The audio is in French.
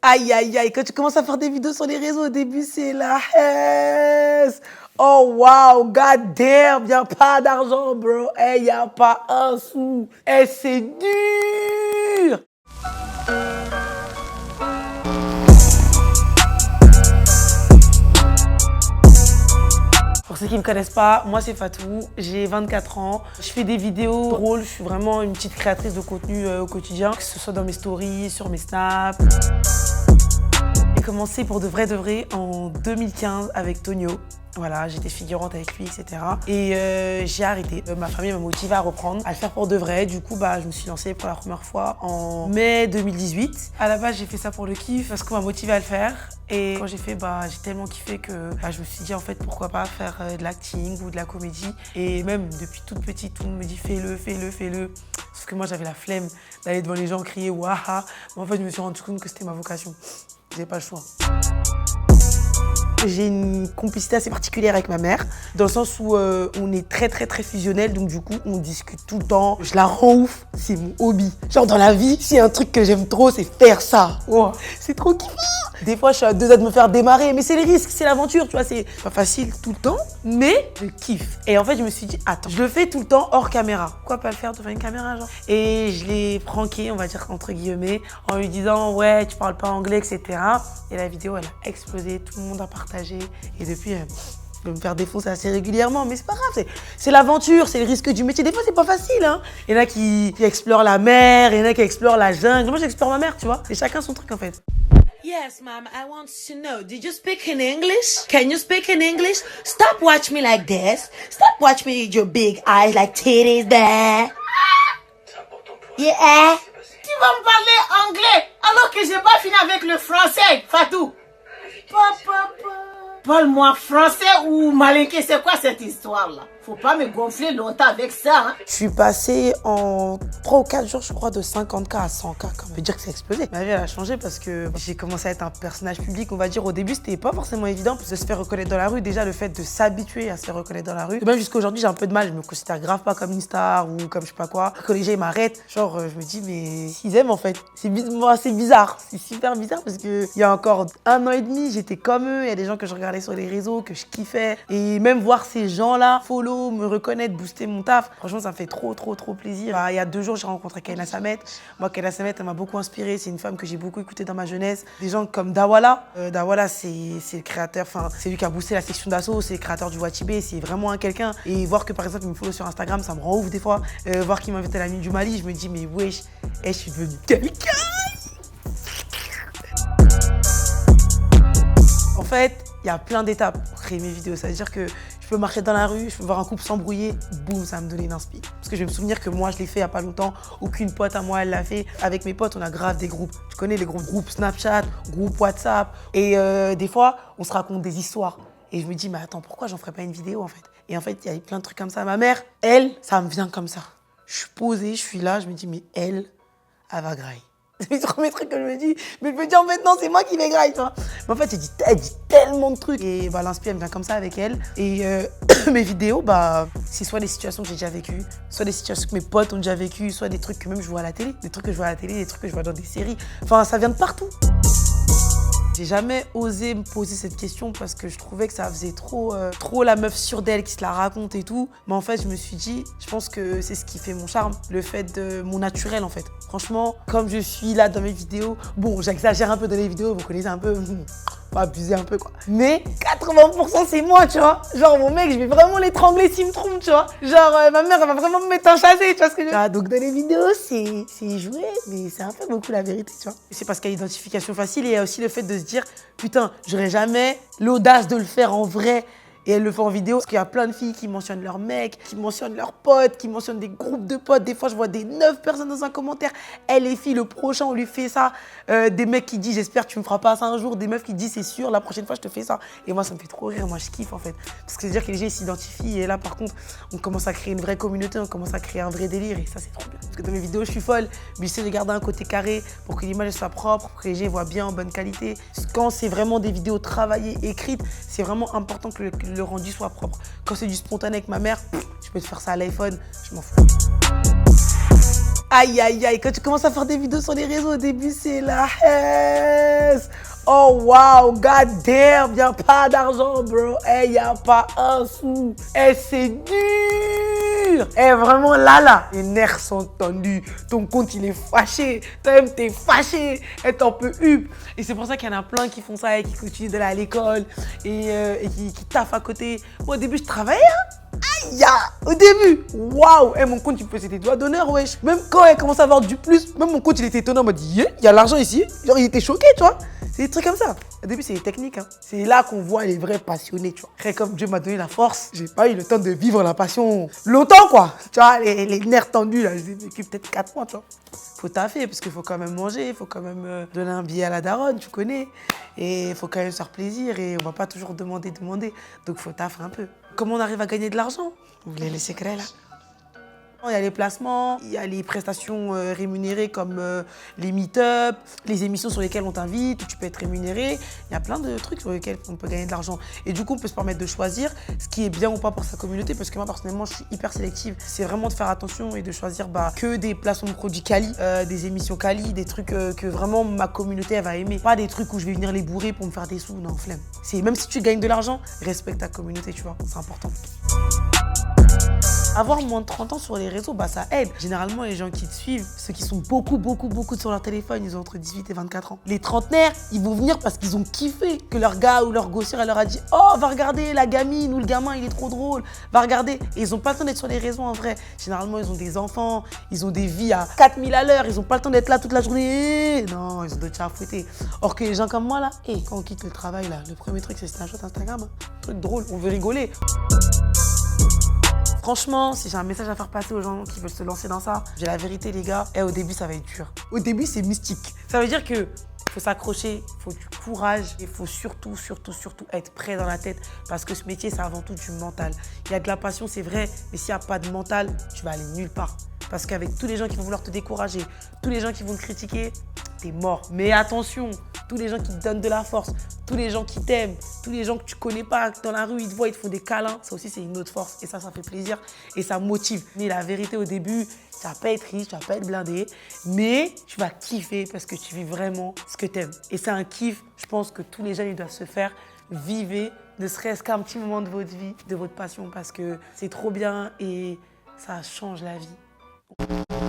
Aïe, aïe, aïe, quand tu commences à faire des vidéos sur les réseaux, au début, c'est la haisse. Oh, wow, god damn, y'a pas d'argent, bro. Hey, y'a pas un sou. Hey, c'est dur. Pour ceux qui ne me connaissent pas, moi c'est Fatou, j'ai 24 ans. Je fais des vidéos drôles, je suis vraiment une petite créatrice de contenu au quotidien, que ce soit dans mes stories, sur mes snaps. J'ai commencé pour de vrai en 2015 avec Tonio. Voilà, j'étais figurante avec lui, etc. Et j'ai arrêté. Ma famille m'a motivée à reprendre, à le faire pour de vrai. Du coup, je me suis lancée pour la première fois en mai 2018. À la base, j'ai fait ça pour le kiff parce qu'on m'a motivée à le faire. Et quand j'ai fait, j'ai tellement kiffé que je me suis dit, en fait, pourquoi pas faire de l'acting ou de la comédie. Et même depuis toute petite, tout le monde me dit, fais-le, fais-le, fais-le. Sauf que moi, j'avais la flemme d'aller devant les gens crier, waha. Mais en fait, je me suis rendu compte que c'était ma vocation. J'avais pas le choix. J'ai une complicité assez particulière avec ma mère, dans le sens où on est très fusionnels, donc du coup on discute tout le temps. Je la rends ouf, c'est mon hobby. Genre dans la vie, s'il y a un truc que j'aime trop, c'est faire ça. Wow, c'est trop kiffant. Des fois je suis à deux doigts de me faire démarrer, mais c'est le risque, c'est l'aventure, tu vois, c'est pas facile tout le temps, mais je kiffe. Et en fait je me suis dit, attends, je le fais tout le temps hors caméra. Pourquoi pas le faire devant une caméra, genre? Et je l'ai pranké, on va dire entre guillemets, en lui disant, ouais, tu parles pas anglais, etc. Et la vidéo, elle a explosé, tout le monde a partagé. Et depuis, je vais me faire défoncer assez régulièrement, mais c'est pas grave, c'est l'aventure, c'est le risque du métier. Des fois, c'est pas facile, hein. Il y en a qui explorent la mer, il y en a qui explorent la jungle. Moi, j'explore ma mer, tu vois. Et chacun son truc, en fait. Yes, ma'am, I want to know, did you speak in English? Can you speak in English? Stop watch me like this. Stop watch me with your big eyes like titties there. Yeah. Tu vas me parler anglais alors que j'ai pas fini avec le français, Fatou. Parle-moi français ou malinqué, c'est quoi cette histoire-là? Faut pas me gonfler longtemps avec ça, hein. Je suis passée en 3 ou 4 jours, je crois, de 50K à 100K. On peut dire que ça a explosé. Ma vie, elle a changé parce que j'ai commencé à être un personnage public, on va dire. Au début, c'était pas forcément évident de se faire reconnaître dans la rue. Déjà, le fait de s'habituer à se faire reconnaître dans la rue. Et même jusqu'à aujourd'hui, j'ai un peu de mal. Je me considère grave pas comme une star ou comme je sais pas quoi. Quand les gens m'arrêtent, genre, je me dis, mais ils aiment en fait. C'est bizarre. C'est super bizarre parce que il y a encore 1 an et demi, j'étais comme eux. Il y a des gens que je regardais sur les réseaux, que je kiffais. Et même voir ces gens-là, follow, me reconnaître, booster mon taf. Franchement, ça me fait trop plaisir. Il y a 2 jours, j'ai rencontré Kayna Samet. Moi, Kayna Samet, elle m'a beaucoup inspirée. C'est une femme que j'ai beaucoup écoutée dans ma jeunesse. Des gens comme Dawala. Dawala, c'est le créateur, c'est lui qui a boosté la section d'assaut, c'est le créateur du Wachibé, c'est vraiment un quelqu'un. Et voir que, par exemple, il me follow sur Instagram, ça me rend ouf des fois. Voir qu'il m'invite à la nuit du Mali, je me dis, mais wesh, je suis devenue quelqu'un. En fait, il y a plein d'étapes pour créer mes vidéos. Ça veut dire que je peux marcher dans la rue, je peux voir un couple s'embrouiller, boum, ça va me donner une inspi. Parce que je vais me souvenir que moi, je l'ai fait il n'y a pas longtemps. Aucune pote à moi, elle l'a fait. Avec mes potes, on a grave des groupes. Tu connais les groupes Snapchat, groupes WhatsApp. Et des fois, on se raconte des histoires. Et je me dis, mais attends, pourquoi j'en ferais pas une vidéo en fait? Et en fait, il y a plein de trucs comme ça. Ma mère, elle, ça me vient comme ça. Je suis posée, je suis là, je me dis, mais elle va grailler. C'est le premier truc que je me dis, mais je me dis en fait non, c'est moi qui vais grailler, tu vois. Mais en fait, elle dit tellement de trucs. Et l'inspi, elle me vient comme ça avec elle. Et mes vidéos, c'est soit des situations que j'ai déjà vécues, soit des situations que mes potes ont déjà vécues, soit des trucs que même je vois à la télé. Des trucs que je vois à la télé, des trucs que je vois dans des séries. Enfin, ça vient de partout. J'ai jamais osé me poser cette question parce que je trouvais que ça faisait trop la meuf sûre d'elle qui se la raconte et tout. Mais en fait, je me suis dit, je pense que c'est ce qui fait mon charme, le fait de mon naturel en fait. Franchement, comme je suis là dans mes vidéos, bon, j'exagère un peu dans les vidéos, vous connaissez un peu, faut abuser un peu quoi. Mais 80% c'est moi, tu vois. Genre mon mec, je vais vraiment l'étrangler s'il me trompe, tu vois. Genre ma mère, elle va vraiment me mettre un chassé, tu vois ce que je veux dire. Donc dans les vidéos, c'est joué, mais c'est un peu beaucoup la vérité, tu vois. C'est parce qu'il y a l'identification facile et il y a aussi le fait de se dire, putain, j'aurais jamais l'audace de le faire en vrai. Et elle le fait en vidéo parce qu'il y a plein de filles qui mentionnent leurs mecs, qui mentionnent leurs potes, qui mentionnent des groupes de potes. Des fois, je vois des 9 personnes dans un commentaire. Elle, les filles, le prochain, on lui fait ça. Des mecs qui disent, j'espère que tu me feras pas ça un jour. Des meufs qui disent, c'est sûr, la prochaine fois, je te fais ça. Et moi, ça me fait trop rire. Moi, je kiffe en fait. Parce que c'est-à-dire que les gens s'identifient. Et là, par contre, on commence à créer une vraie communauté, on commence à créer un vrai délire. Et ça, c'est trop bien. Parce que dans mes vidéos, je suis folle. Mais j'essaie de garder un côté carré pour que l'image soit propre, pour que les gens voient bien en bonne qualité. Quand c'est vraiment des vidéos travaillées, écrites, c'est vraiment important que le rendu soit propre. Quand c'est du spontané avec ma mère, je peux te faire ça à l'iPhone, je m'en fous. Aïe, aïe, aïe, quand tu commences à faire des vidéos sur les réseaux, au début, c'est la haisse. Oh wow, god damn, y'a pas d'argent, bro. Eh, y'a pas un sou. Eh, c'est dur. Eh, vraiment là. Les nerfs sont tendus. Ton compte, il est fâché. Toi-même, t'es fâché. Et t'en peux hup. Et c'est pour ça qu'il y en a plein qui font ça et qui continuent d'aller à l'école et qui taffent à côté. Moi, au début, je travaillais, hein. Aïe, au début, waouh, mon compte il faisait des doigts d'honneur, wesh. Même quand elle commence à avoir du plus, même mon compte il était étonnant, il m'a dit, yeah, il y a l'argent ici. Genre il était choqué, tu vois. C'est des trucs comme ça. Au début, c'est des techniques, hein. C'est là qu'on voit les vrais passionnés, tu vois. Après, comme Dieu m'a donné la force, j'ai pas eu le temps de vivre la passion longtemps, quoi. Tu vois, les nerfs tendus, là, j'ai vécu peut-être 4 mois, tu vois. Faut taffer, parce qu'il faut quand même manger, il faut quand même donner un billet à la daronne, tu connais. Et il faut quand même se faire plaisir et on va pas toujours demander. Donc, faut taffer un peu. Comment on arrive à gagner de l'argent? Vous voulez les secrets, là? Il y a les placements, il y a les prestations rémunérées comme les meet-up, les émissions sur lesquelles on t'invite, où tu peux être rémunéré. Il y a plein de trucs sur lesquels on peut gagner de l'argent. Et du coup, on peut se permettre de choisir ce qui est bien ou pas pour sa communauté, parce que moi, personnellement, je suis hyper sélective. C'est vraiment de faire attention et de choisir que des placements de produits quali, des émissions quali, des trucs que vraiment ma communauté, elle va aimer. Pas des trucs où je vais venir les bourrer pour me faire des sous, non, flemme. Même si tu gagnes de l'argent, respecte ta communauté, tu vois, c'est important. Avoir moins de 30 ans sur les réseaux, ça aide. Généralement, les gens qui te suivent, ceux qui sont beaucoup sur leur téléphone, ils ont entre 18 et 24 ans. Les trentenaires, ils vont venir parce qu'ils ont kiffé que leur gars ou leur gossière, elle leur a dit « Oh, va regarder la gamine ou le gamin, il est trop drôle, va regarder ». Et ils n'ont pas le temps d'être sur les réseaux en vrai. Généralement, ils ont des enfants, ils ont des vies à 4000 à l'heure, ils n'ont pas le temps d'être là toute la journée. Non, ils ont d'autres chats à fouetter. Or que les gens comme moi, là, quand on quitte le travail, là, le premier truc, c'est Snapchat, Instagram. Hein. Truc drôle, on veut rigoler. Franchement, si j'ai un message à faire passer aux gens qui veulent se lancer dans ça, j'ai la vérité, les gars, au début, ça va être dur. Au début, c'est mystique. Ça veut dire que faut s'accrocher, il faut du courage, il faut surtout être prêt dans la tête parce que ce métier, c'est avant tout du mental. Il y a de la passion, c'est vrai, mais s'il n'y a pas de mental, tu vas aller nulle part. Parce qu'avec tous les gens qui vont vouloir te décourager, tous les gens qui vont te critiquer, t'es mort. Mais attention, tous les gens qui te donnent de la force, tous les gens qui t'aiment, tous les gens que tu connais pas, dans la rue, ils te voient, ils te font des câlins, ça aussi c'est une autre force. Et ça fait plaisir et ça motive. Mais la vérité au début, tu vas pas être riche, tu vas pas être blindé, mais tu vas kiffer parce que tu vis vraiment ce que tu aimes. Et c'est un kiff, je pense que tous les jeunes ils doivent se faire. Vivez, ne serait-ce qu'un petit moment de votre vie, de votre passion, parce que c'est trop bien et ça change la vie.